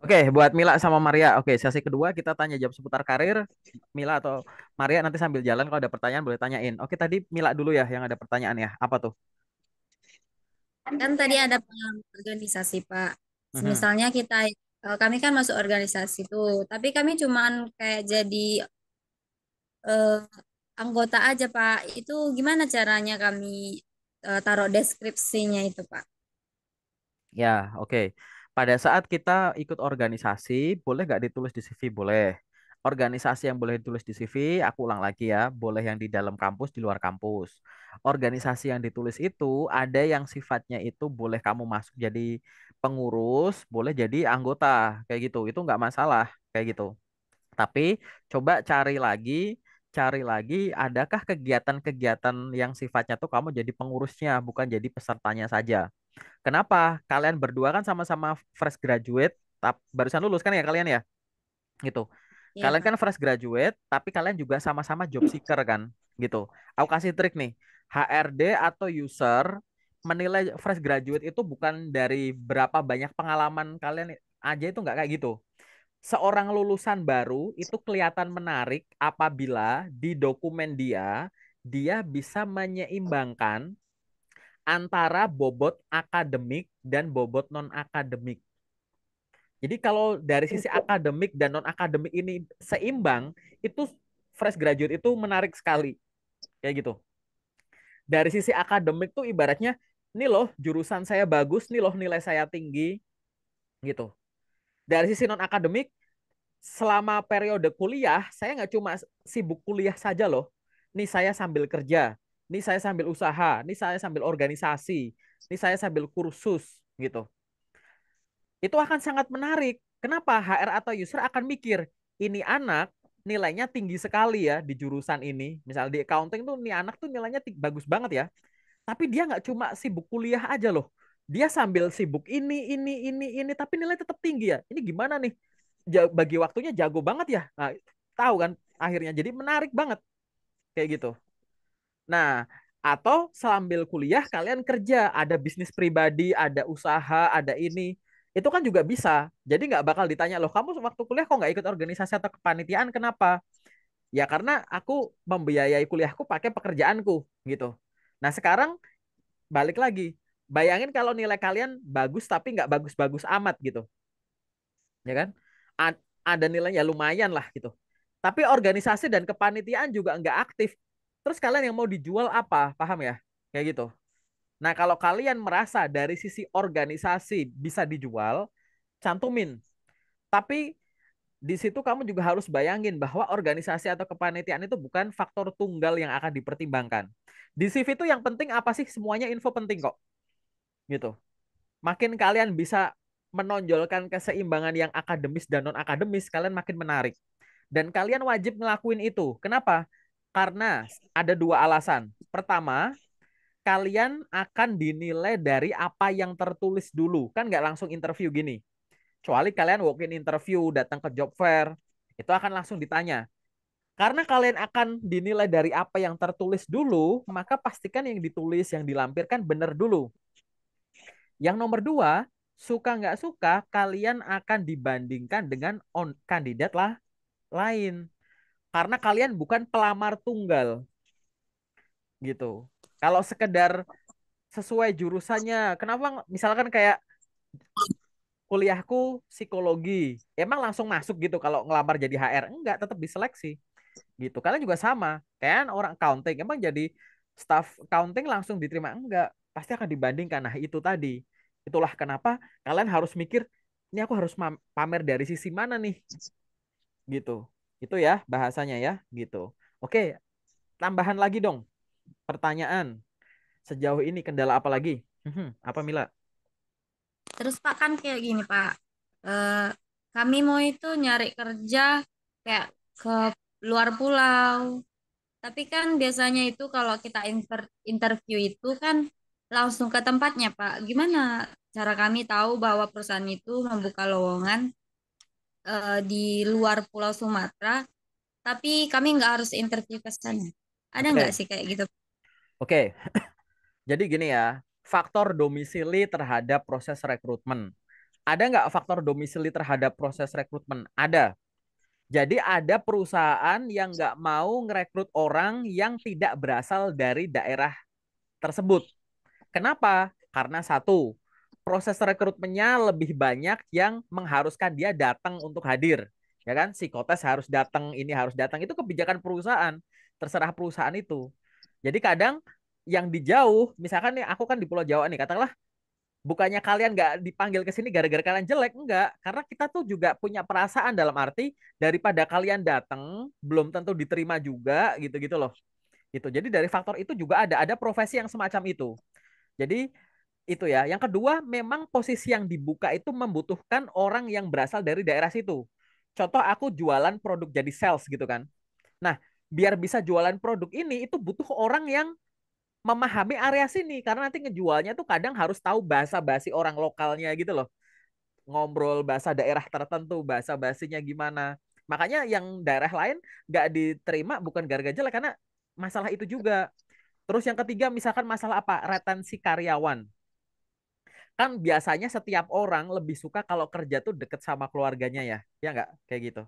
Oke, buat Mila sama Maria. Oke, sesi kedua kita tanya jawab seputar karir. Mila atau Maria nanti sambil jalan kalau ada pertanyaan boleh tanyain. Oke, tadi Mila dulu ya yang ada pertanyaan ya. Apa tuh? Kan tadi ada pengalaman organisasi, Pak. Mhm. Misalnya kami kan masuk organisasi tuh, tapi kami cuman kayak jadi eh, anggota aja, Pak. Itu gimana caranya kami taruh deskripsinya itu, Pak? Ya, oke. Pada saat kita ikut organisasi, boleh nggak ditulis di CV? Boleh. Organisasi yang boleh ditulis di CV, aku ulang lagi ya, boleh yang di dalam kampus, di luar kampus. Organisasi yang ditulis itu ada yang sifatnya itu boleh kamu masuk jadi pengurus, boleh jadi anggota, kayak gitu. Itu nggak masalah, kayak gitu. Tapi coba cari lagi, adakah kegiatan-kegiatan yang sifatnya tuh kamu jadi pengurusnya, bukan jadi pesertanya saja. Kenapa? Kalian berdua kan sama-sama fresh graduate, barusan lulus kan ya kalian ya? Gitu. Iya, Kalian Pak. kan fresh graduate, tapi kalian juga sama-sama job seeker kan? Gitu. Aku kasih trik nih. HRD atau user menilai fresh graduate itu bukan dari berapa banyak pengalaman kalian aja, itu nggak kayak gitu. Seorang lulusan baru itu kelihatan menarik apabila di dokumen dia bisa menyeimbangkan antara bobot akademik dan bobot non-akademik. Jadi kalau dari sisi akademik dan non-akademik ini seimbang, itu fresh graduate itu menarik sekali. Kayak gitu. Dari sisi akademik tuh ibaratnya, nih loh jurusan saya bagus, nih loh nilai saya tinggi, gitu. Dari sisi non-akademik, selama periode kuliah, saya nggak cuma sibuk kuliah saja loh. Nih saya sambil kerja, nih saya sambil usaha, nih saya sambil organisasi, nih saya sambil kursus, gitu. Itu akan sangat menarik. Kenapa? HR atau user akan mikir, ini anak nilainya tinggi sekali ya di jurusan ini. Misal di accounting tuh, ini anak tuh nilainya bagus banget ya. Tapi dia nggak cuma sibuk kuliah aja loh. Dia sambil sibuk ini, tapi nilai tetap tinggi ya. Ini gimana nih? Bagi waktunya jago banget ya. Nah, tahu kan akhirnya. Jadi menarik banget kayak gitu. Nah, atau sambil kuliah kalian kerja, ada bisnis pribadi, ada usaha, ada ini. Itu kan juga bisa. Jadi nggak bakal ditanya, loh kamu waktu kuliah kok nggak ikut organisasi atau kepanitiaan, kenapa? Ya karena aku membiayai kuliahku pakai pekerjaanku gitu. Nah sekarang balik lagi. Bayangin kalau nilai kalian bagus tapi nggak bagus-bagus amat gitu. Ya kan? Ada nilainya lumayan lah gitu. Tapi organisasi dan kepanitiaan juga nggak aktif. Terus kalian yang mau dijual apa? Paham ya? Kayak gitu. Nah, kalau kalian merasa dari sisi organisasi bisa dijual, cantumin. Tapi di situ kamu juga harus bayangin bahwa organisasi atau kepanitiaan itu bukan faktor tunggal yang akan dipertimbangkan. Di CV itu yang penting apa sih? Semuanya info penting kok. Gitu. Makin kalian bisa menonjolkan keseimbangan yang akademis dan non akademis, kalian makin menarik. Dan kalian wajib ngelakuin itu. Kenapa? Karena ada dua alasan. Pertama, kalian akan dinilai dari apa yang tertulis dulu. Kan nggak langsung interview gini. Kecuali kalian walk-in interview, datang ke job fair, itu akan langsung ditanya. Karena kalian akan dinilai dari apa yang tertulis dulu, maka pastikan yang ditulis, yang dilampirkan benar dulu. Yang nomor dua, suka nggak suka, kalian akan dibandingkan dengan kandidat lah lain. Karena kalian bukan pelamar tunggal gitu. Kalau sekedar sesuai jurusannya, kenapa misalkan kayak kuliahku psikologi, emang langsung masuk gitu kalau ngelamar jadi HR? Enggak, tetap diseleksi gitu. Kalian juga sama, kan orang accounting, emang jadi staff accounting langsung diterima? Enggak, pasti akan dibandingkan. Nah itu tadi, itulah kenapa kalian harus mikir, ini aku harus pamer dari sisi mana nih, gitu. Itu ya bahasanya ya, gitu. Oke, tambahan lagi dong, pertanyaan. Sejauh ini kendala apa lagi? Apa Mila? Terus Pak kan kayak gini Pak, Eh, kami mau itu nyari kerja kayak ke luar pulau. Tapi kan biasanya itu kalau kita interview itu kan langsung ke tempatnya Pak. Gimana cara kami tahu bahwa perusahaan itu membuka lowongan di luar Pulau Sumatera, tapi kami nggak harus interview ke sana. Ada nggak Oke, sih kayak gitu? oke. Jadi gini ya, faktor domisili terhadap proses rekrutmen. Ada nggak faktor domisili terhadap proses rekrutmen? Ada. Jadi ada perusahaan yang nggak mau ngerekrut orang yang tidak berasal dari daerah tersebut. Kenapa? Karena satu, proses rekrutmennya lebih banyak yang mengharuskan dia datang untuk hadir. Ya kan? Psikotes harus datang, ini harus datang. Itu kebijakan perusahaan. Terserah perusahaan itu. Jadi kadang yang di jauh, misalkan nih aku kan di Pulau Jawa nih, katakanlah bukannya kalian nggak dipanggil ke sini gara-gara kalian jelek, enggak. Karena kita tuh juga punya perasaan dalam arti daripada kalian datang belum tentu diterima juga gitu-gitu loh. Gitu. Jadi dari faktor itu juga ada profesi yang semacam itu. Jadi itu ya. Yang kedua, memang posisi yang dibuka itu membutuhkan orang yang berasal dari daerah situ. Contoh aku jualan produk jadi sales gitu kan. Nah, biar bisa jualan produk ini itu butuh orang yang memahami area sini karena nanti ngejualnya tuh kadang harus tahu bahasa basi orang lokalnya gitu loh. Ngobrol bahasa daerah tertentu, bahasa basinya gimana. Makanya yang daerah lain nggak diterima bukan gara-gara jelek karena masalah itu juga. Terus yang ketiga misalkan masalah apa? Retensi karyawan. Kan biasanya setiap orang lebih suka kalau kerja tuh deket sama keluarganya ya. Ya nggak? Kayak gitu.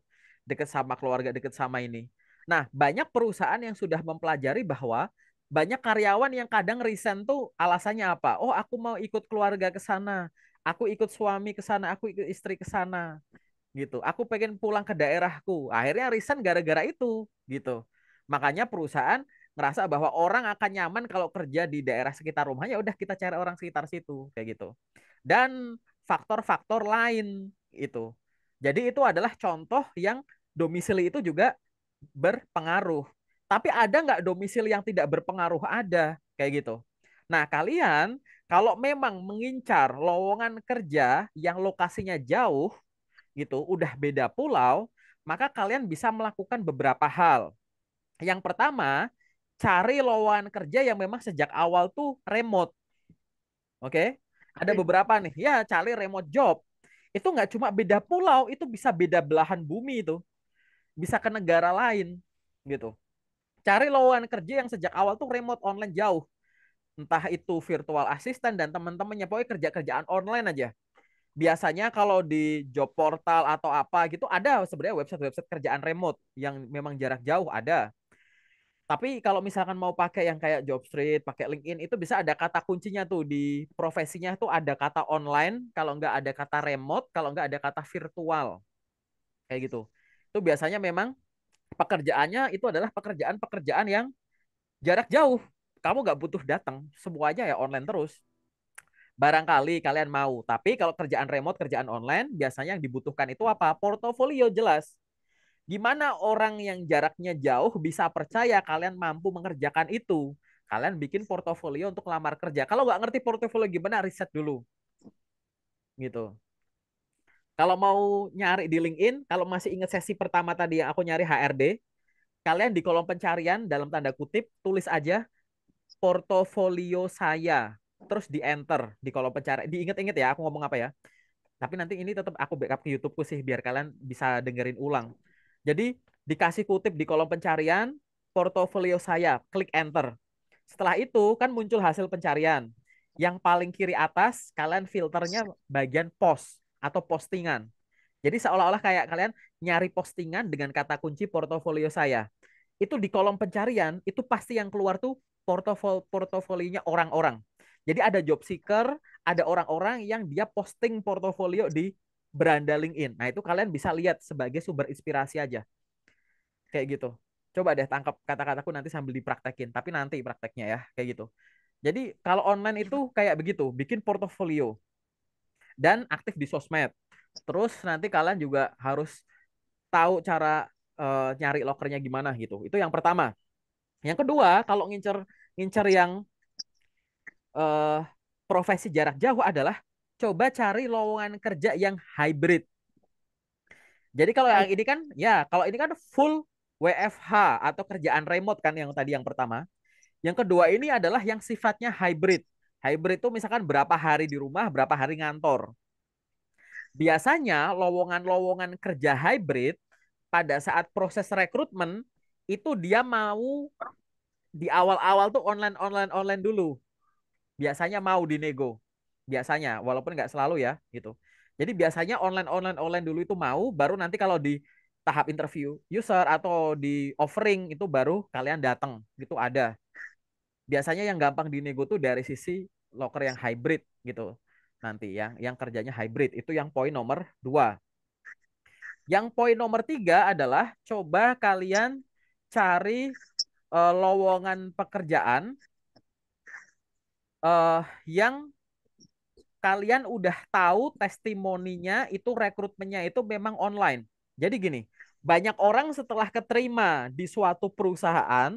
Deket sama keluarga, deket sama ini. Nah, banyak perusahaan yang sudah mempelajari bahwa banyak karyawan yang kadang resign tuh alasannya apa? Oh, aku mau ikut keluarga ke sana. Aku ikut suami ke sana, aku ikut istri ke sana gitu. Aku pengen pulang ke daerahku. Akhirnya resign gara-gara itu gitu. Makanya perusahaan ngerasa bahwa orang akan nyaman kalau kerja di daerah sekitar rumahnya, udah kita cari orang sekitar situ kayak gitu. Dan faktor-faktor lain itu. Jadi itu adalah contoh yang domisili itu juga berpengaruh. Tapi ada nggak domisili yang tidak berpengaruh? Ada kayak gitu. Nah, kalian kalau memang mengincar lowongan kerja yang lokasinya jauh, gitu, udah beda pulau, maka kalian bisa melakukan beberapa hal. Yang pertama, cari lowongan kerja yang memang sejak awal tuh remote. Oke? Ada beberapa nih, ya cari remote job. Itu nggak cuma beda pulau, itu bisa beda belahan bumi itu. Bisa ke negara lain, gitu. Cari lowongan kerja yang sejak awal tuh remote online jauh. Entah itu virtual assistant dan teman-temannya, pokoknya kerja-kerjaan online aja. Biasanya kalau di job portal atau apa gitu ada sebenarnya website-website kerjaan remote yang memang jarak jauh ada. Tapi kalau misalkan mau pakai yang kayak Jobstreet, pakai LinkedIn itu bisa ada kata kuncinya tuh di profesinya tuh ada kata online, kalau nggak ada kata remote, kalau nggak ada kata virtual kayak gitu. Itu biasanya memang pekerjaannya itu adalah pekerjaan-pekerjaan yang jarak jauh. Kamu nggak butuh datang, semuanya ya online terus. Barangkali kalian mau. Tapi kalau kerjaan remote, kerjaan online, biasanya yang dibutuhkan itu apa? Portofolio jelas. Gimana orang yang jaraknya jauh bisa percaya kalian mampu mengerjakan itu? Kalian bikin portofolio untuk lamar kerja. Kalau nggak ngerti portofolio gimana, riset dulu. Gitu. Kalau mau nyari di LinkedIn, kalau masih ingat sesi pertama tadi yang aku nyari HRD, kalian di kolom pencarian dalam tanda kutip tulis aja portofolio saya. Terus di enter di kolom pencarian. Diinget-inget ya aku ngomong apa ya. Tapi nanti ini tetap aku backup ke YouTubeku sih biar kalian bisa dengerin ulang. Jadi dikasih kutip di kolom pencarian portofolio saya, klik enter. Setelah itu kan muncul hasil pencarian. Yang paling kiri atas kalian filternya bagian post atau postingan. Jadi seolah-olah kayak kalian nyari postingan dengan kata kunci portofolio saya. Itu di kolom pencarian itu pasti yang keluar tuh portofolionya orang-orang. Jadi ada job seeker, ada orang-orang yang dia posting portofolio di beranda LinkedIn. Nah, itu kalian bisa lihat sebagai sumber inspirasi aja. Kayak gitu. Coba deh tangkap kata-kataku nanti sambil dipraktekin, tapi nanti prakteknya ya, kayak gitu. Jadi kalau online itu kayak begitu, bikin portofolio dan aktif di sosmed. Terus nanti kalian juga harus tahu cara nyari lokernya gimana gitu. Itu yang pertama. Yang kedua, kalau ngincer ngincer yang eh, profesi jarak jauh adalah coba cari lowongan kerja yang hybrid. Jadi kalau yang ini kan, ya kalau ini kan full WFH atau kerjaan remote kan yang tadi yang pertama. Yang kedua ini adalah yang sifatnya hybrid. Hybrid itu misalkan berapa hari di rumah, berapa hari ngantor. Biasanya lowongan-lowongan kerja hybrid pada saat proses rekrutmen itu dia mau di awal-awal tuh online dulu. Biasanya mau dinego. Biasanya, walaupun nggak selalu ya gitu. Jadi biasanya online dulu itu mau, baru nanti kalau di tahap interview user atau di offering itu baru kalian datang gitu ada. Biasanya yang gampang dinego tuh dari sisi locker yang hybrid gitu. Nanti yang kerjanya hybrid itu yang poin nomor 2. Yang poin nomor 3 adalah coba kalian cari lowongan pekerjaan yang kalian udah tahu testimoninya itu rekrutmennya itu memang online. Jadi gini, banyak orang setelah keterima di suatu perusahaan,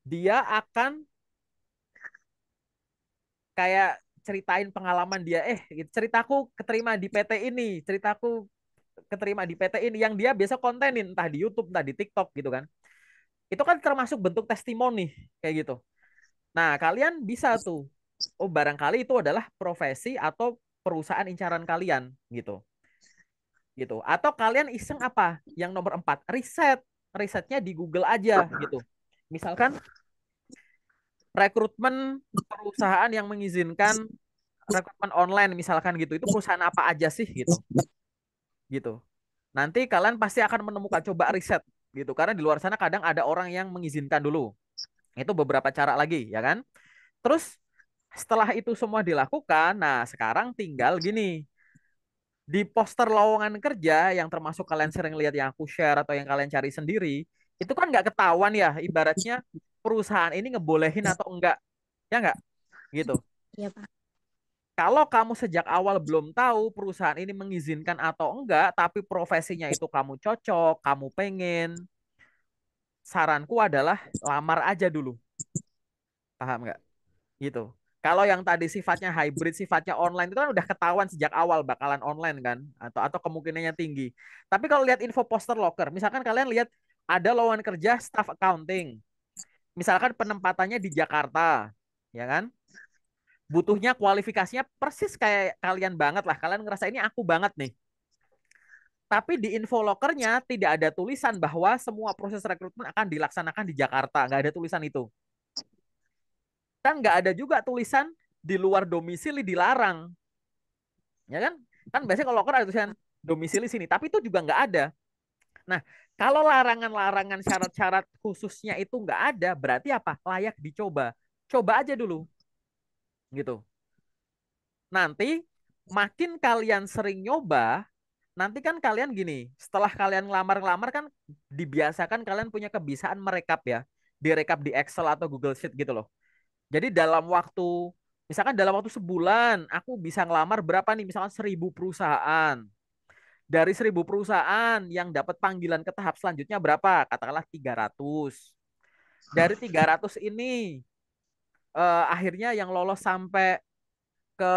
dia akan kayak ceritain pengalaman dia, ceritaku keterima di PT ini, ceritaku keterima di PT ini yang dia biasa kontenin entah di YouTube, entah di TikTok gitu kan. Itu kan termasuk bentuk testimoni kayak gitu. Nah, kalian bisa tuh, oh barangkali itu adalah profesi atau perusahaan incaran kalian gitu. Gitu. Atau kalian iseng apa? Yang nomor 4, riset. Risetnya di Google aja gitu. Misalkan rekrutmen perusahaan yang mengizinkan rekrutmen online misalkan gitu. Itu perusahaan apa aja sih gitu. Gitu. Nanti kalian pasti akan menemukan coba riset gitu. Karena di luar sana kadang ada orang yang mengizinkan dulu. Itu beberapa cara lagi ya kan. Terus setelah itu semua dilakukan, nah sekarang tinggal gini, di poster lowongan kerja yang termasuk kalian sering lihat yang aku share atau yang kalian cari sendiri, itu kan nggak ketahuan ya, ibaratnya perusahaan ini ngebolehin atau enggak, ya enggak? Gitu. Iya, Pak. Kalau kamu sejak awal belum tahu perusahaan ini mengizinkan atau enggak, tapi profesinya itu kamu cocok, kamu pengen, saranku adalah lamar aja dulu. Paham nggak? Gitu. Kalau yang tadi sifatnya hybrid, sifatnya online itu kan udah ketahuan sejak awal bakalan online kan, atau kemungkinannya tinggi. Tapi kalau lihat info poster locker, misalkan kalian lihat ada lowongan kerja staff accounting, misalkan penempatannya di Jakarta, ya kan? Butuhnya kualifikasinya persis kayak kalian banget lah. Kalian ngerasa ini aku banget nih. Tapi di info lockernya tidak ada tulisan bahwa semua proses rekrutmen akan dilaksanakan di Jakarta. Nggak ada tulisan itu. Dan nggak ada juga tulisan di luar domisili dilarang. Ya kan? Kan biasanya kalau loker ada tulisan domisili sini, tapi itu juga nggak ada. Nah, kalau larangan-larangan syarat-syarat khususnya itu nggak ada, berarti apa? Layak dicoba. Coba aja dulu, gitu. Nanti makin kalian sering nyoba, nanti kan kalian gini, setelah kalian ngelamar-ngelamar kan dibiasakan kalian punya kebiasaan merekap ya, direkap di Excel atau Google Sheet gitu loh. Jadi dalam waktu, misalkan dalam waktu sebulan, aku bisa ngelamar berapa nih, misalkan 1.000 perusahaan. Dari 1.000 perusahaan yang dapat panggilan ke tahap selanjutnya berapa? Katakanlah 300. Dari 300 ini akhirnya yang lolos sampai ke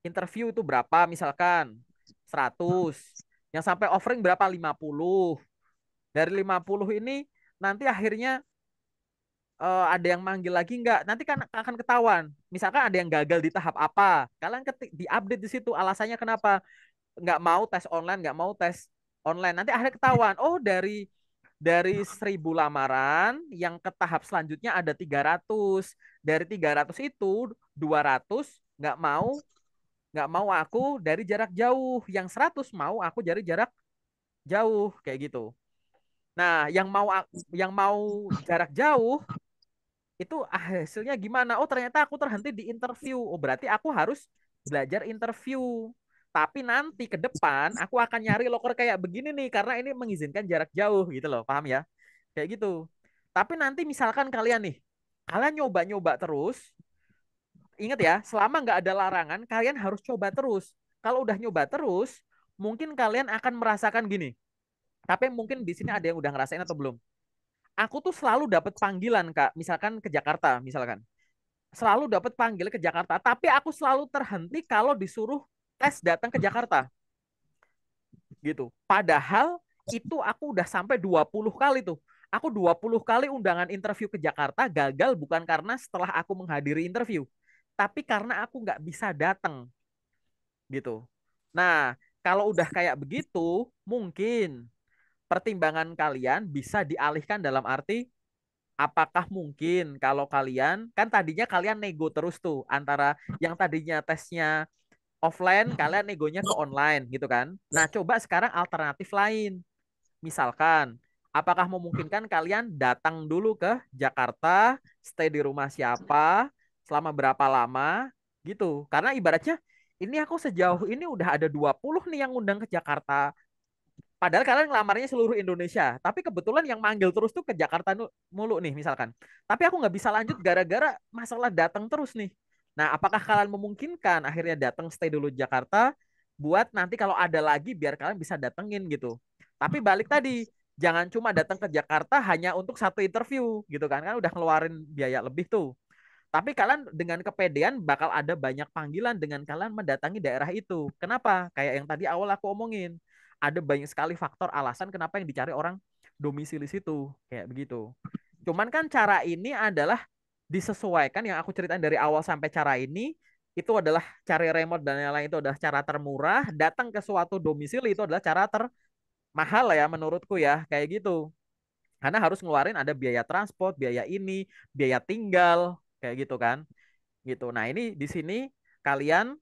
interview itu berapa? Misalkan 100. Yang sampai offering berapa? 50. Dari 50 ini nanti akhirnya ada yang manggil lagi nggak? Nanti kan akan ketahuan. Misalkan ada yang gagal di tahap apa, kalian ketik di update di situ alasannya kenapa nggak mau tes online, nggak mau tes online. Nanti akhirnya ketahuan. Oh dari 1.000 lamaran yang ke tahap selanjutnya ada 300. Dari 300 itu 200 nggak mau aku dari jarak jauh. Yang 100 mau aku dari jarak jauh kayak gitu. Nah, yang mau jarak jauh itu hasilnya gimana? Oh, ternyata aku terhenti di interview. Oh, berarti aku harus belajar interview. Tapi nanti ke depan aku akan nyari loker kayak begini nih karena ini mengizinkan jarak jauh gitu loh. Paham ya? Kayak gitu. Tapi nanti misalkan kalian nih, kalian nyoba-nyoba terus, ingat ya, selama nggak ada larangan, kalian harus coba terus. Kalau udah nyoba terus, mungkin kalian akan merasakan gini. Tapi mungkin di sini ada yang udah ngerasain atau belum. Aku tuh selalu dapat panggilan, Kak, misalkan ke Jakarta, misalkan. Selalu dapat panggil ke Jakarta, tapi aku selalu terhenti kalau disuruh tes datang ke Jakarta gitu. Padahal itu aku udah sampai 20 kali tuh. Aku 20 kali undangan interview ke Jakarta gagal bukan karena setelah aku menghadiri interview, tapi karena aku nggak bisa datang gitu. Nah, kalau udah kayak begitu, mungkin pertimbangan kalian bisa dialihkan dalam arti apakah mungkin kalau kalian kan tadinya kalian nego terus tuh antara yang tadinya tesnya offline, kalian negonya ke online gitu kan. Nah, coba sekarang alternatif lain. Misalkan, apakah memungkinkan kalian datang dulu ke Jakarta, stay di rumah siapa, selama berapa lama, gitu. Karena ibaratnya, ini aku sejauh ini udah ada 20 nih yang undang ke Jakarta. Padahal kalian ngelamarnya seluruh Indonesia. Tapi kebetulan yang manggil terus tuh ke Jakarta mulu nih misalkan. Tapi aku nggak bisa lanjut gara-gara masalah datang terus nih. Nah, apakah kalian memungkinkan akhirnya datang stay dulu di Jakarta buat nanti kalau ada lagi biar kalian bisa datengin gitu. Tapi balik tadi, jangan cuma datang ke Jakarta hanya untuk satu interview gitu kan. Kan udah ngeluarin biaya lebih tuh. Tapi kalian dengan kepedean bakal ada banyak panggilan dengan kalian mendatangi daerah itu. Kenapa? Kayak yang tadi awal aku omongin. Ada banyak sekali faktor alasan kenapa yang dicari orang domisili situ. Kayak begitu. Cuman kan cara ini adalah disesuaikan yang aku ceritain dari awal sampai cara ini itu adalah cari remote dan lain-lain itu adalah cara termurah, datang ke suatu domisili itu adalah cara termahal lah ya menurutku ya, kayak gitu. Karena harus ngeluarin ada biaya transport, biaya ini, biaya tinggal, kayak gitu kan gitu. Nah, ini di sini kalian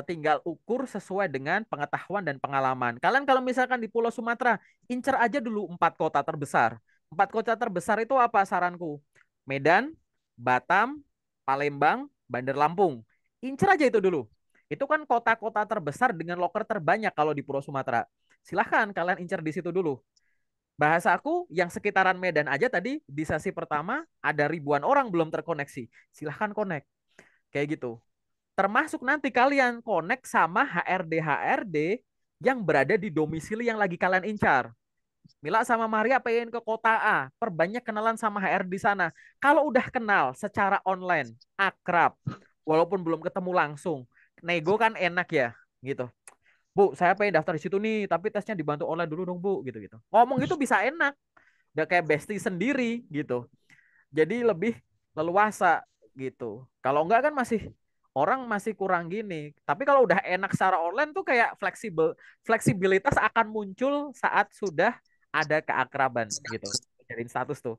tinggal ukur sesuai dengan pengetahuan dan pengalaman. Kalian kalau misalkan di Pulau Sumatera, incer aja dulu 4 kota terbesar. 4 kota terbesar itu apa saranku? Medan, Batam, Palembang, Bandar Lampung. Incer aja itu dulu. Itu kan kota-kota terbesar dengan loker terbanyak kalau di Pulau Sumatera. Silahkan kalian incer di situ dulu. Bahasa aku yang sekitaran Medan aja tadi di sesi pertama ada ribuan orang belum terkoneksi. Silahkan connect. Kayak gitu. Termasuk nanti kalian connect sama HRD-HRD yang berada di domisili yang lagi kalian incar. Mila sama Maria pengen ke kota A, perbanyak kenalan sama HR di sana. Kalau udah kenal secara online, akrab, walaupun belum ketemu langsung, nego kan enak ya, gitu. Bu, saya pengen daftar di situ nih, tapi tesnya dibantu online dulu dong, Bu, gitu-gitu. Ngomong gitu bisa enak, udah kayak bestie sendiri, gitu. Jadi lebih leluasa gitu. Kalau enggak kan masih orang masih kurang gini. Tapi kalau udah enak secara online tuh kayak fleksibilitas akan muncul saat sudah ada keakraban gitu. Jadi status tuh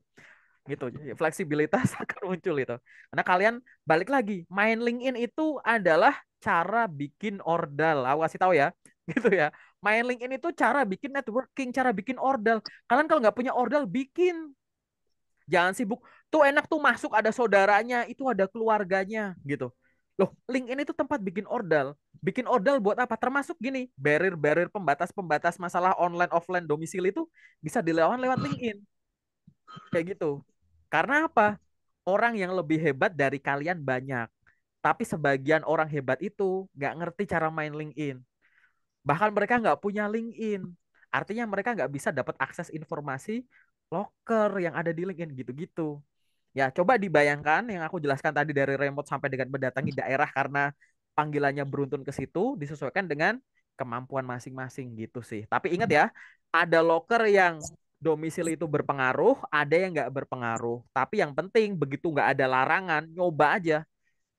gitu. Jadi fleksibilitas akan muncul itu. Karena kalian balik lagi, main LinkedIn itu adalah cara bikin ordal. Aku kasih tahu ya, gitu ya. Main LinkedIn itu cara bikin networking, cara bikin ordal. Kalian kalau nggak punya ordal, bikin. Jangan sibuk. Tuh enak tuh masuk ada saudaranya, itu ada keluarganya gitu. Loh, LinkedIn itu tempat bikin ordal. Bikin ordal buat apa? Termasuk gini, barrier-barrier pembatas-pembatas masalah online offline domisili itu bisa dilawan lewat LinkedIn. Kayak gitu. Karena apa? Orang yang lebih hebat dari kalian banyak. Tapi sebagian orang hebat itu nggak ngerti cara main LinkedIn. Bahkan mereka nggak punya LinkedIn. Artinya mereka nggak bisa dapat akses informasi loker yang ada di LinkedIn gitu-gitu. Ya, coba dibayangkan yang aku jelaskan tadi dari remote sampai dengan mendatangi daerah karena panggilannya beruntun ke situ, disesuaikan dengan kemampuan masing-masing gitu sih. Tapi ingat ya, ada loker yang domisili itu berpengaruh, ada yang nggak berpengaruh. Tapi yang penting begitu nggak ada larangan, nyoba aja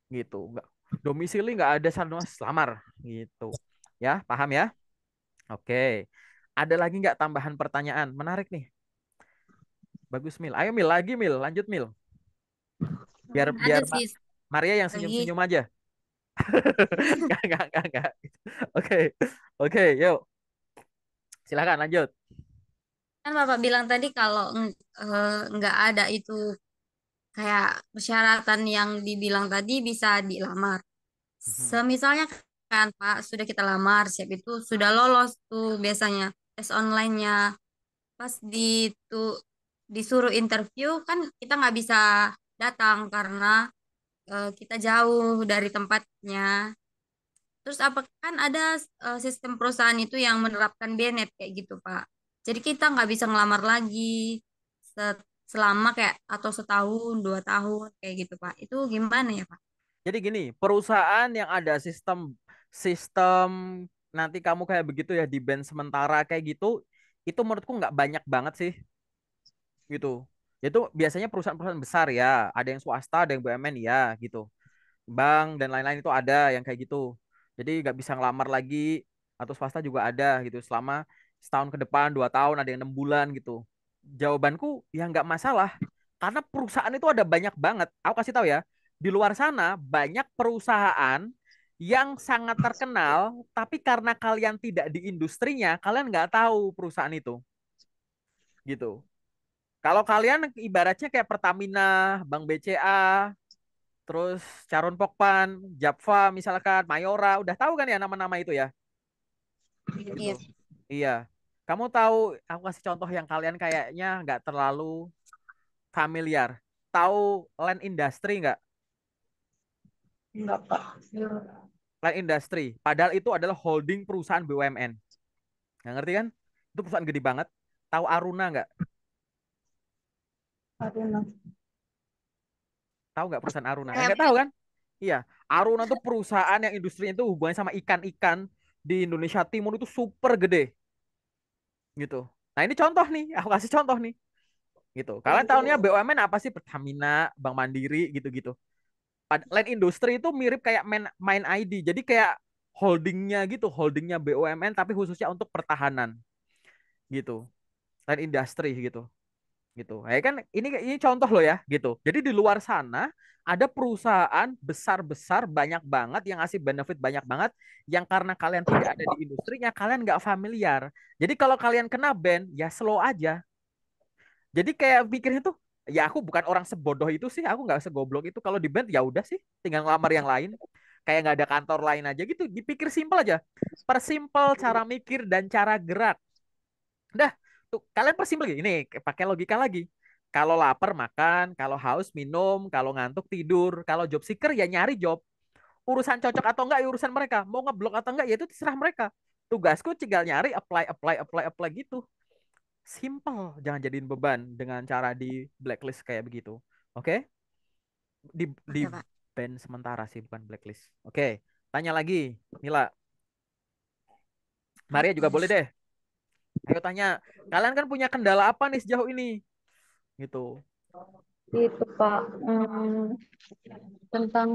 gitu. Nggak, domisili nggak ada sana selamar gitu. Ya, paham ya? Oke. Ada lagi nggak tambahan pertanyaan? Menarik nih. Bagus, Mil. Ayo, Mil. Lagi, Mil. Lanjut, Mil. Biar Ada biar sih Maria yang lagi. senyum-senyum aja. Enggak. Oke. Oke, yuk. Silakan lanjut. Kan Bapak bilang tadi kalau nggak ada itu kayak persyaratan yang dibilang tadi bisa dilamar. Mhm. Semisalnya kan Pak, sudah kita lamar, siap itu sudah lolos tuh biasanya tes online-nya. Pas disuruh interview kan kita nggak bisa datang karena kita jauh dari tempatnya. Terus apa kan ada sistem perusahaan itu yang menerapkan BNet kayak gitu Pak. Jadi kita nggak bisa ngelamar lagi selama kayak atau setahun, 2 tahun kayak gitu Pak. Itu gimana ya Pak? Jadi gini, perusahaan yang ada sistem sistem nanti kamu kayak begitu ya di band sementara kayak gitu, itu menurutku nggak banyak banget sih gitu. Itu biasanya perusahaan-perusahaan besar ya, ada yang swasta, ada yang BUMN ya gitu. Bank dan lain-lain itu ada yang kayak gitu. Jadi nggak bisa ngelamar lagi atau swasta juga ada gitu selama setahun ke depan, 2 tahun, ada yang 6 bulan gitu. Jawabanku ya nggak masalah karena perusahaan itu ada banyak banget. Aku kasih tahu ya, di luar sana banyak perusahaan yang sangat terkenal, tapi karena kalian tidak di industrinya, kalian nggak tahu perusahaan itu, gitu. Kalau kalian ibaratnya kayak Pertamina, Bank BCA, terus Charon Pokpan, Japfa misalkan, Mayora, udah tahu kan ya nama-nama itu ya, gitu. Iya. Iya. Kamu tahu, aku kasih contoh yang kalian kayaknya nggak terlalu familiar. Tahu Land Industry nggak? Enggak, Pak. Land Industry. Padahal itu adalah holding perusahaan BUMN. Nggak ngerti kan? Itu perusahaan gede banget. Tahu Aruna nggak? Aruna. Tahu nggak perusahaan Aruna? Kayak Nggak tahu kan? Iya. Aruna itu perusahaan yang industrinya itu hubungannya sama ikan-ikan di Indonesia Timur itu super gede. Gitu. Nah ini contoh nih. Aku kasih contoh nih. Gitu. Kalian tahunya BUMN apa sih? Pertamina, Bank Mandiri, gitu-gitu. Land Industry itu mirip kayak main ID. Jadi kayak holdingnya gitu. Holdingnya BUMN tapi khususnya untuk pertahanan. Gitu. Land Industry gitu. Gitu. Ya kan ini contoh loh ya gitu. Jadi di luar sana ada perusahaan besar-besar banyak banget yang ngasih benefit banyak banget yang karena kalian tidak ada di industrinya kalian nggak familiar. Jadi kalau kalian kena ban ya slow aja. Jadi kayak pikirnya tuh ya aku bukan orang sebodoh itu sih, aku nggak segoblok itu kalau di ban ya udah sih tinggal ngelamar yang lain. Kayak nggak ada kantor lain aja gitu. Dipikir simpel aja. Persimpel cara mikir dan cara gerak. Udah, tuh kalian persimpel gini, ini pakai logika lagi. Kalau lapar makan, kalau haus minum, kalau ngantuk tidur, kalau job seeker ya nyari job. Urusan cocok atau enggak ya urusan mereka. Mau ngeblok atau enggak ya itu terserah mereka. Tugasku tinggal nyari apply gitu. Simple, jangan jadiin beban dengan cara di blacklist kayak begitu. Oke? Di Oke, Pak. ban sementara sih bukan blacklist. Oke, tanya lagi. Mila, Maria juga Oke. boleh deh. Ayo tanya, kalian kan punya kendala apa nih sejauh ini? Gitu. Itu, Pak. Tentang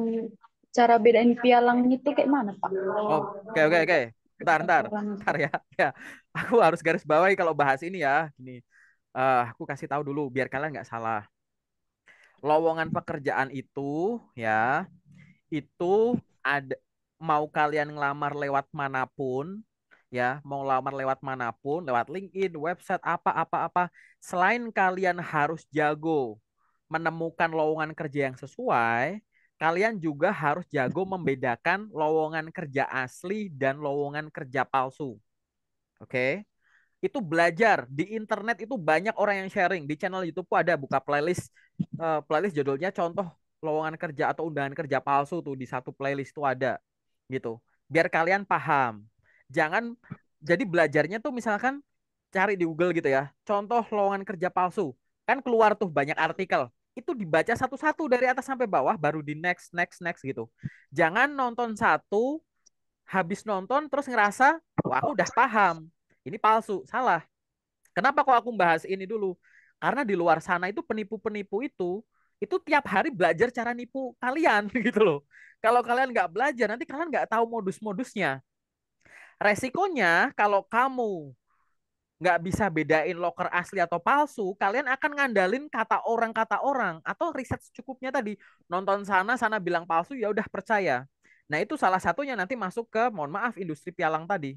cara bedain pialang itu kayak mana, Pak? Oh, oke. Ntar, ntar, Orang ntar ya. Ya, aku harus garis bawahi kalau bahas ini ya. Gini, aku kasih tahu dulu biar kalian nggak salah. Lowongan pekerjaan itu ya, itu ada mau kalian ngelamar lewat manapun, ya, mau lamar lewat manapun, lewat LinkedIn, website apa, selain kalian harus jago menemukan lowongan kerja yang sesuai, kalian juga harus jago membedakan lowongan kerja asli dan lowongan kerja palsu. Oke? Itu belajar di internet itu banyak orang yang sharing di channel YouTubeku ada buka playlist playlist judulnya contoh lowongan kerja atau undangan kerja palsu tuh di satu playlist tuh ada gitu biar kalian paham jangan jadi belajarnya tuh misalkan cari di Google gitu ya contoh lowongan kerja palsu kan keluar tuh banyak artikel itu dibaca satu-satu dari atas sampai bawah baru di next gitu jangan nonton satu habis nonton terus ngerasa wah aku udah paham ini palsu salah. Kenapa kok aku bahas ini dulu? Karena di luar sana itu penipu-penipu itu tiap hari belajar cara nipu kalian gitu loh. Kalau kalian nggak belajar, nanti kalian nggak tahu modus-modusnya. Resikonya kalau kamu nggak bisa bedain loker asli atau palsu, kalian akan ngandalin kata orang atau riset secukupnya tadi. Nonton sana, sana bilang palsu, ya udah percaya. Nah itu salah satunya nanti masuk ke, mohon maaf, industri pialang tadi.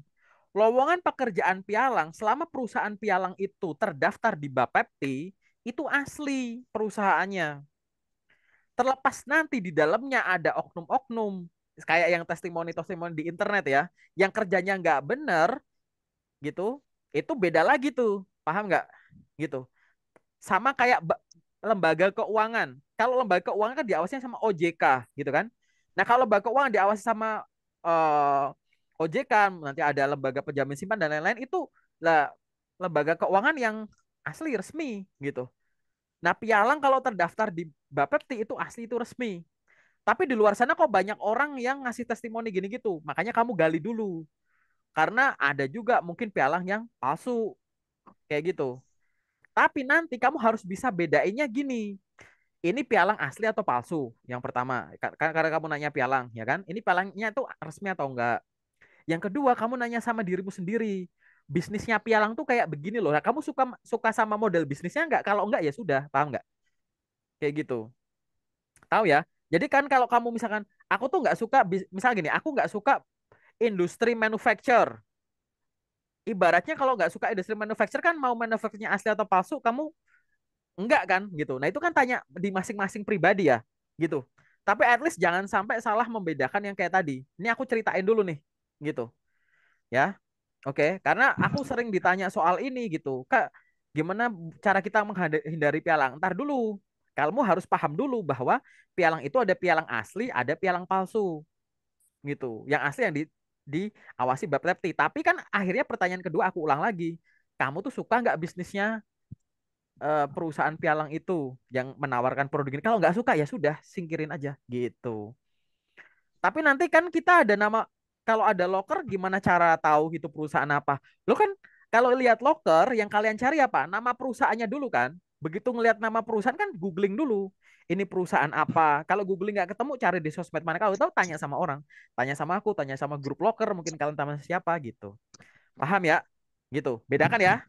Lowongan pekerjaan pialang, selama perusahaan pialang itu terdaftar di Bapepti, itu asli perusahaannya. Terlepas nanti di dalamnya ada oknum-oknum, kayak yang testimoni-testimoni di internet ya, yang kerjanya nggak bener, gitu, itu beda lagi tuh, paham nggak? Gitu. Sama kayak lembaga keuangan. Kalau lembaga keuangan kan diawasi sama OJK, gitu kan? Nah, kalau lembaga keuangan diawasi sama OJK, nanti ada lembaga penjamin simpan dan lain-lain itu lah lembaga keuangan yang asli resmi gitu. Nah, pialang kalau terdaftar di Bapepti itu asli itu resmi. Tapi di luar sana kok banyak orang yang ngasih testimoni gini gitu. Makanya kamu gali dulu. Karena ada juga mungkin pialang yang palsu kayak gitu. Tapi nanti kamu harus bisa bedainnya gini. Ini pialang asli atau palsu? Yang pertama, karena kamu nanya pialang, ya kan? Ini pialangnya itu resmi atau enggak? Yang kedua, kamu nanya sama dirimu sendiri. Bisnisnya pialang tuh kayak begini loh. Nah, kamu suka suka sama model bisnisnya enggak? Kalau enggak ya sudah, paham enggak? Kayak gitu. Tahu ya? Jadi kan kalau kamu misalkan Aku tuh nggak suka, misal gini, aku nggak suka industri manufacture. Ibaratnya kalau nggak suka industri manufacture kan mau manufacture-nya asli atau palsu, kamu enggak kan gitu. Nah itu kan tanya di masing-masing pribadi ya gitu. Tapi at least jangan sampai salah membedakan yang kayak tadi. Ini aku ceritain dulu nih gitu ya. Oke, karena aku sering ditanya soal ini gitu. Kak, gimana cara kita menghindari pialang? Ntar dulu. Kamu harus paham dulu bahwa pialang itu ada pialang asli, ada pialang palsu gitu. Yang asli yang diawasi Bapepti. Tapi kan akhirnya pertanyaan kedua aku ulang lagi. Kamu tuh suka nggak bisnisnya perusahaan pialang itu yang menawarkan produk ini? Kalau nggak suka ya sudah, singkirin aja gitu. Tapi nanti kan kita ada nama, kalau ada loker gimana cara tahu itu perusahaan apa? Lo kan kalau lihat loker yang kalian cari apa? Nama perusahaannya dulu kan. Begitu ngelihat nama perusahaan kan googling dulu. Ini perusahaan apa? Kalau googling nggak ketemu, cari di sosmed mana. Kalau tahu tanya sama orang, tanya sama aku, tanya sama grup loker, mungkin kalian tanya siapa gitu. Paham ya? Gitu. Bedakan ya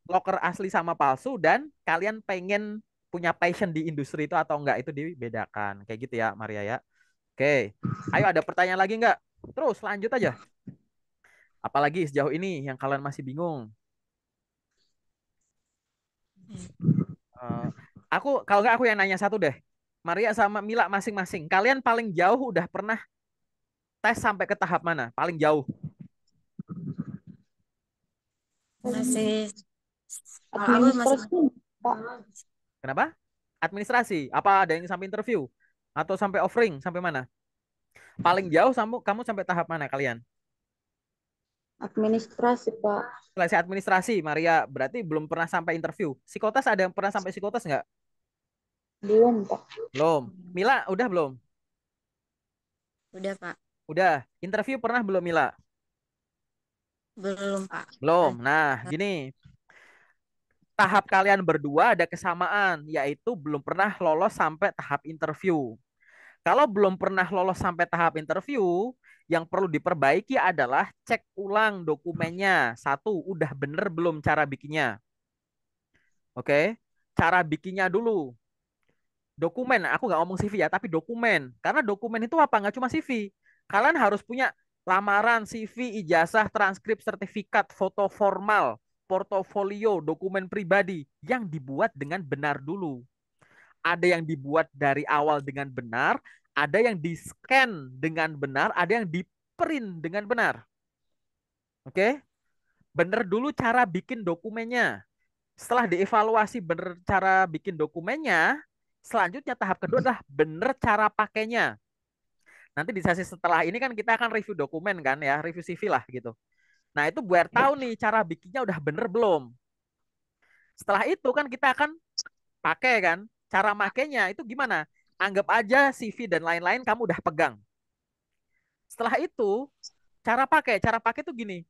loker asli sama palsu dan kalian pengen punya passion di industri itu atau enggak itu dibedakan. Kayak gitu ya, Maria ya. Oke. Ayo ada pertanyaan lagi enggak? Terus lanjut aja. Apalagi sejauh ini yang kalian masih bingung? Eh, aku kalau enggak aku yang nanya satu deh. Maria sama Mila masing-masing. Kalian paling jauh udah pernah tes sampai ke tahap mana? Paling jauh. Masih kalau aku masih Administrasi, Pak. Kenapa? Administrasi. Apa ada yang sampai interview? Atau sampai offering? Sampai mana? Paling jauh kamu sampai tahap mana kalian? Administrasi, Pak. Seleksi administrasi, Maria berarti belum pernah sampai interview. Psikotes ada yang pernah sampai psikotes nggak? Belum, Pak. Belum. Mila udah belum? udah Pak. Udah. Interview pernah belum Mila? Belum Pak. Belum. Nah, gini, tahap kalian berdua ada kesamaan, yaitu belum pernah lolos sampai tahap interview. Kalau belum pernah lolos sampai tahap interview, yang perlu diperbaiki adalah cek ulang dokumennya. Satu, udah bener belum cara bikinnya? Oke, cara bikinnya dulu. Dokumen, aku nggak ngomong CV ya, tapi dokumen. Karena dokumen itu apa? Nggak cuma CV. Kalian harus punya lamaran, CV, ijazah, transkrip, sertifikat, foto formal, portofolio, dokumen pribadi yang dibuat dengan benar dulu. Ada yang dibuat dari awal dengan benar, ada yang di-scan dengan benar, ada yang di-print dengan benar. Oke? Bener dulu cara bikin dokumennya. Setelah dievaluasi bener cara bikin dokumennya, selanjutnya tahap kedua adalah bener cara pakainya. Nanti di sesi setelah ini kan kita akan review dokumen kan ya, review CV lah gitu. Nah itu biar tahu nih cara bikinnya udah bener belum. Setelah itu kan kita akan pakai kan, cara makainya itu gimana? Anggap aja CV dan lain-lain kamu udah pegang. Setelah itu cara pakai tuh gini.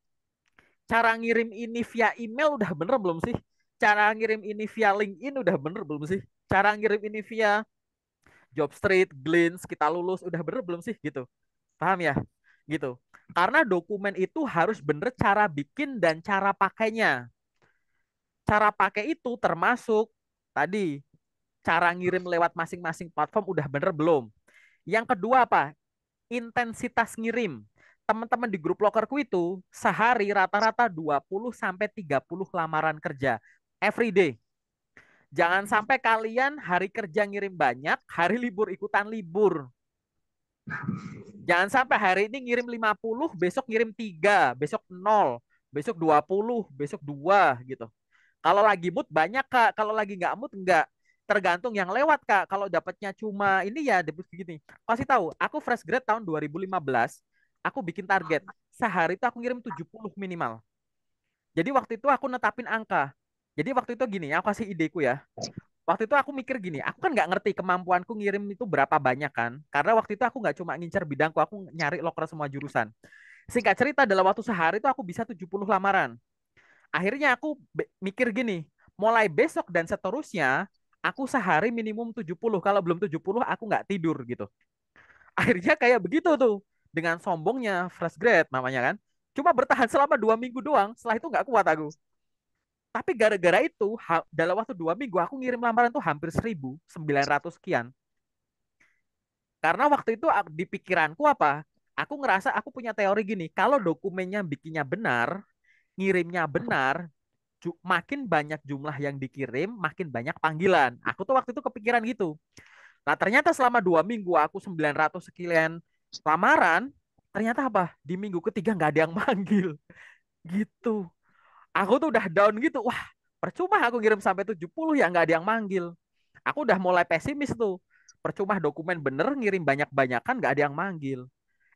Cara ngirim ini via email udah bener belum sih? Cara ngirim ini via LinkedIn udah bener belum sih? Cara ngirim ini via Jobstreet, Glints, kita lulus udah bener belum sih gitu? Paham ya? Gitu. Karena dokumen itu harus bener cara bikin dan cara pakainya. Cara pakai itu termasuk tadi cara ngirim lewat masing-masing platform udah bener belum? Yang kedua apa? Intensitas ngirim. Teman-teman di grup lokerku itu sehari rata-rata 20 sampai 30 lamaran kerja every day. Jangan sampai kalian hari kerja ngirim banyak, hari libur ikutan libur. Jangan sampai hari ini ngirim 50, besok ngirim 3, besok 0, besok 20, besok 2 gitu. Kalau lagi mood banyak Kak, kalau lagi nggak mood nggak. Tergantung yang lewat Kak. Kalau dapatnya cuma ini ya debut begini. Kasih tahu, aku fresh grade tahun 2015, aku bikin target. Sehari itu aku ngirim 70 minimal. Jadi waktu itu aku netapin angka. Jadi waktu itu gini, aku kasih ideku ya. Waktu itu aku mikir gini, aku kan nggak ngerti kemampuanku ngirim itu berapa banyak kan. Karena waktu itu aku nggak cuma ngincer bidangku, aku nyari loker semua jurusan. Singkat cerita, dalam waktu sehari itu aku bisa 70 lamaran. Akhirnya aku mikir gini, mulai besok dan seterusnya, aku sehari minimum 70. Kalau belum 70, aku nggak tidur gitu. Akhirnya kayak begitu tuh. Dengan sombongnya fresh grade namanya kan. Cuma bertahan selama 2 minggu doang, setelah itu nggak kuat aku. Tapi gara-gara itu, dalam waktu 2 minggu, aku ngirim lamaran tuh hampir 1.900 sekian. Karena waktu itu di pikiranku apa? Aku ngerasa aku punya teori gini, kalau dokumennya bikinnya benar, ngirimnya benar, makin banyak jumlah yang dikirim, makin banyak panggilan. Aku tuh waktu itu kepikiran gitu. Nah, ternyata selama 2 minggu aku 900 sekian lamaran, ternyata apa? Di minggu ketiga nggak ada yang manggil. Gitu. Aku tuh udah down gitu. Wah, percuma aku ngirim sampai 70 ya nggak ada yang manggil. Aku udah mulai pesimis tuh. Percuma dokumen bener ngirim banyak-banyakan nggak ada yang manggil.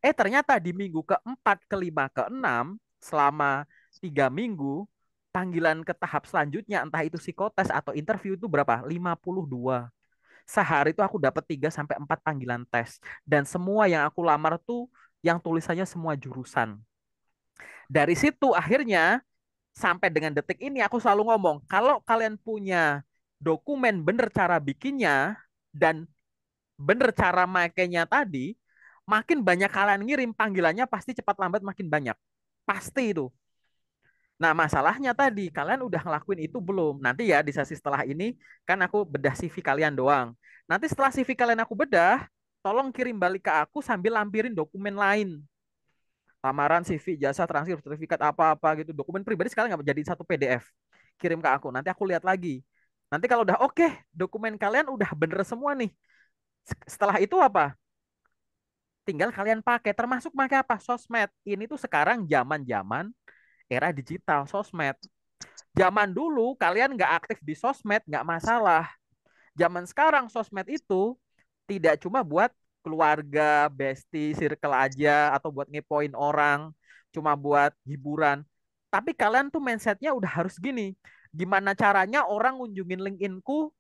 Ternyata di minggu keempat, kelima, keenam, selama 3 minggu, panggilan ke tahap selanjutnya, entah itu psikotes atau interview itu berapa? 52. Sehari itu aku dapat 3 sampai 4 panggilan tes. Dan semua yang aku lamar tuh yang tulisannya semua jurusan. Dari situ akhirnya sampai dengan detik ini aku selalu ngomong, kalau kalian punya dokumen bener cara bikinnya dan bener cara makainya tadi, makin banyak kalian ngirim panggilannya pasti cepat lambat makin banyak. Pasti itu. Nah, masalahnya tadi kalian udah ngelakuin itu belum? Nanti ya di sesi setelah ini kan aku bedah CV kalian doang. Nanti setelah CV kalian aku bedah, tolong kirim balik ke aku sambil lampirin dokumen lain. Lamaran, CV, jasa, transkrip, sertifikat apa-apa gitu. Dokumen pribadi sekarang nggak jadi satu PDF. Kirim ke aku. Nanti aku lihat lagi. Nanti kalau udah oke, dokumen kalian udah bener semua nih. Setelah itu apa? Tinggal kalian pakai. Termasuk pakai apa? Sosmed. Ini tuh sekarang zaman-zaman era digital, sosmed. Zaman dulu kalian nggak aktif di sosmed, nggak masalah. Zaman sekarang sosmed itu tidak cuma buat keluarga, bestie, circle aja, atau buat ngepoin orang, cuma buat hiburan. Tapi kalian tuh mindsetnya udah harus gini. Gimana caranya orang ngunjungin LinkedIn-ku,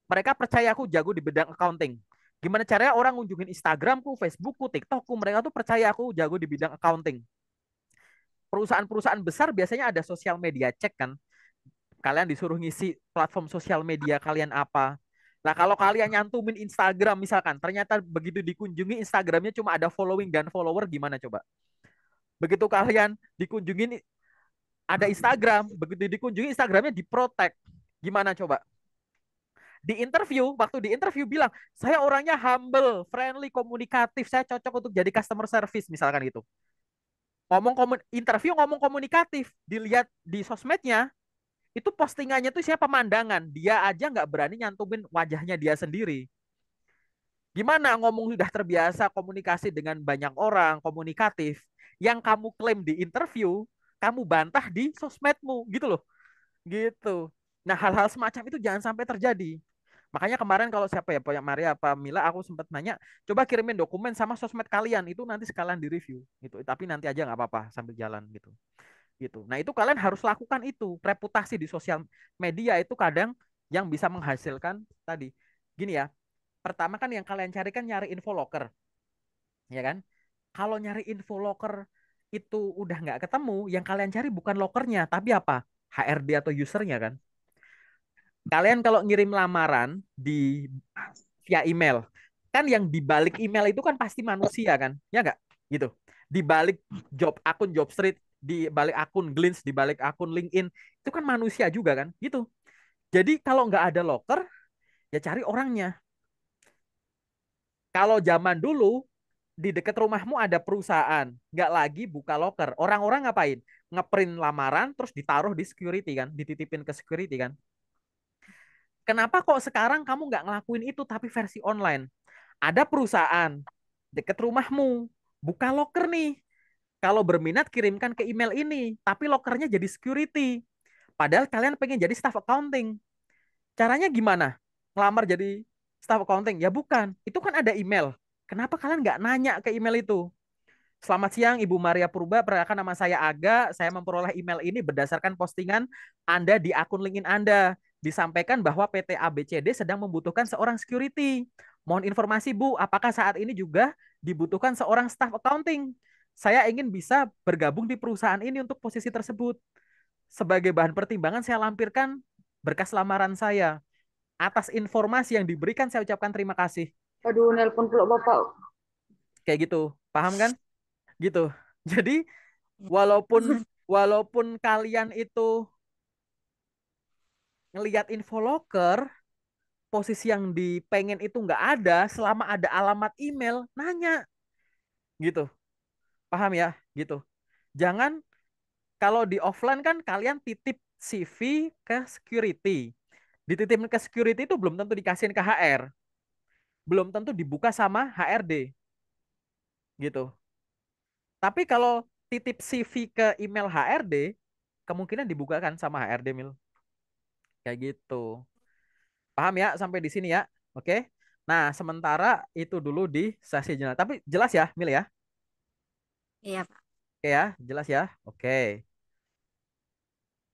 mereka percaya aku jago di bidang accounting. Gimana caranya orang ngunjungin Instagramku, Facebookku, TikTokku, mereka tuh percaya aku jago di bidang accounting. Perusahaan-perusahaan besar biasanya ada sosial media cek kan. Kalian disuruh ngisi platform sosial media kalian apa. Nah, kalau kalian nyantumin Instagram misalkan, ternyata begitu dikunjungi Instagramnya cuma ada following dan follower, gimana coba? Begitu kalian dikunjungin ada Instagram, begitu dikunjungi Instagramnya diprotek, gimana coba? Di interview, waktu di interview bilang, saya orangnya humble, friendly, komunikatif, saya cocok untuk jadi customer service, misalkan gitu. Interview ngomong komunikatif, dilihat di sosmednya, itu postingannya tuh siapa pemandangan. Dia aja nggak berani nyantumin wajahnya dia sendiri. Gimana ngomong sudah terbiasa komunikasi dengan banyak orang, komunikatif, yang kamu klaim di interview, kamu bantah di sosmedmu, gitu loh. Gitu. Nah, hal-hal semacam itu jangan sampai terjadi. Makanya kemarin kalau siapa ya, Pak Maria apa Mila, aku sempat nanya, coba kirimin dokumen sama sosmed kalian, itu nanti sekalian di review gitu. Tapi nanti aja nggak apa-apa sambil jalan gitu. Gitu. Nah, itu kalian harus lakukan itu. Reputasi di sosial media itu kadang yang bisa menghasilkan tadi. Gini ya, pertama kan yang kalian cari kan nyari info locker, ya kan? Kalau nyari info locker itu udah nggak ketemu, yang kalian cari bukan lockernya, tapi apa? HRD atau usernya kan? Kalian kalau ngirim lamaran di via email, kan yang di balik email itu kan pasti manusia kan? Ya nggak? Gitu. Di balik akun Jobstreet, di balik akun Glints, di balik akun LinkedIn, itu kan manusia juga kan? Gitu. Jadi kalau nggak ada locker, ya cari orangnya. Kalau zaman dulu di dekat rumahmu ada perusahaan, nggak lagi buka locker. Orang-orang ngapain? Ngeprint lamaran terus ditaruh di security kan, dititipin ke security kan. Kenapa kok sekarang kamu nggak ngelakuin itu tapi versi online? Ada perusahaan dekat rumahmu, buka locker nih. Kalau berminat kirimkan ke email ini, tapi lockernya jadi security. Padahal kalian pengen jadi staff accounting. Caranya gimana? Ngelamar jadi staff accounting? Ya bukan. Itu kan ada email. Kenapa kalian nggak nanya ke email itu? Selamat siang Ibu Maria Purba, perkenalkan nama saya Aga. Saya memperoleh email ini berdasarkan postingan Anda di akun LinkedIn Anda. Disampaikan bahwa PT ABCD sedang membutuhkan seorang security. Mohon informasi Bu, apakah saat ini juga dibutuhkan seorang staff accounting? Saya ingin bisa bergabung di perusahaan ini untuk posisi tersebut. Sebagai bahan pertimbangan saya lampirkan berkas lamaran saya. Atas informasi yang diberikan saya ucapkan terima kasih. Aduh, nelpon pula bapak. Kayak gitu. Paham kan? Gitu. Jadi walaupun walaupun kalian itu ngelihat info locker, posisi yang dipengen itu nggak ada, selama ada alamat email, nanya gitu. Paham ya? Gitu. Jangan kalau di offline kan kalian titip CV ke security. Dititipin ke security itu belum tentu dikasihin ke HR. Belum tentu dibuka sama HRD gitu. Tapi kalau titip CV ke email HRD, kemungkinan dibukakan sama HRD Mil. Kayak gitu. Paham ya sampai di sini ya? Oke. Nah, sementara itu dulu di sesi general. Tapi jelas ya, Mil ya? Iya, Pak. Oke ya, jelas ya. Oke.